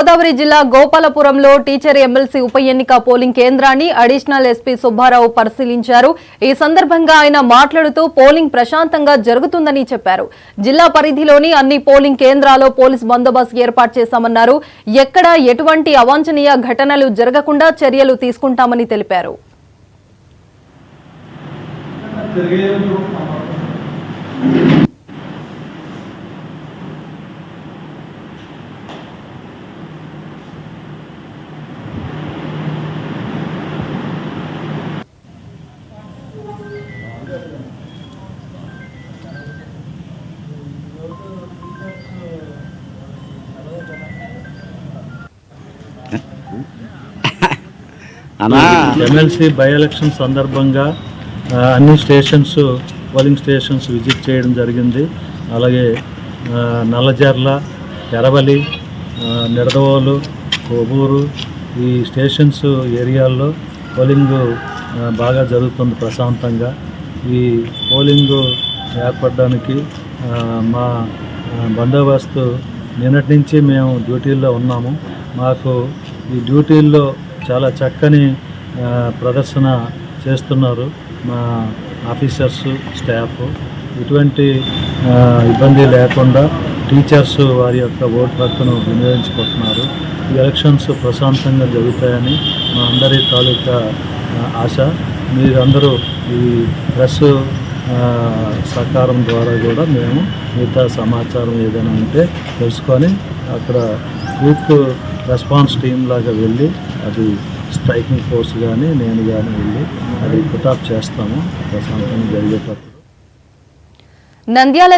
గోదావరి జిల్లా గోపాలపురంలో teacher MLC ఉప ఎన్నిక పోలింగ్ కేంద్రాన్ని అడిషనల్ ఎస్పీ సుబ్బారావు పరిశీలించారు. ఈ సందర్భంగా ఆయన మాట్లాడుతూ పోలింగ్ ప్రశాంతంగా జరుగుతుందని చెప్పారు. జిల్లా పరిధిలోని అన్ని పోలింగ్ కేంద్రాల్లో పోలీస్ బందోబస్తు ఏర్పాటు చేశామన్నారు. ఎక్కడా ఎటువంటి అవాంఛనీయ ఘటనలు జరగకుండా చర్యలు తీసుకుంటామని తెలిపారు. ఎమ్మెల్సీ బై ఎలక్షన్ సందర్భంగా అన్ని స్టేషన్స్ పోలింగ్ స్టేషన్స్ విజిట్ చేయడం జరిగింది. అలాగే నల్లజర్ల, ఎరవలి, నిడదవోలు, కొవ్వూరు ఈ స్టేషన్స్ ఏరియాల్లో పోలింగ్ బాగా జరుగుతుంది ప్రశాంతంగా. ఈ పోలింగ్ ఏర్పడడానికి మా బందోబస్తు నిన్నటి నుంచి మేము డ్యూటీల్లో ఉన్నాము. మాకు ఈ డ్యూటీల్లో చాలా చక్కని ప్రదర్శన చేస్తున్నారు మా ఆఫీసర్స్, స్టాఫ్. ఎటువంటి ఇబ్బంది లేకుండా టీచర్స్ వారి యొక్క ఓటు హక్కును వినియోగించుకుంటున్నారు. ఈ ఎలక్షన్స్ ప్రశాంతంగా జరుగుతాయని మా అందరి తాలూకా ఆశ. మీరందరూ ఈ ప్రెస్ సహకారం ద్వారా కూడా మేము మిగతా సమాచారం ఏదైనా ఉంటే తెలుసుకొని అక్కడ క్విక్ రెస్పాన్స్ టీమ్ లాగా వెళ్ళి అది స్ట్రైకింగ్ ఫోర్స్ కానీ నేను కానీ వెళ్ళి అది పుటాప్ చేస్తాము ప్రశాంతంగా జరిగేటప్పుడు. నంద్యాల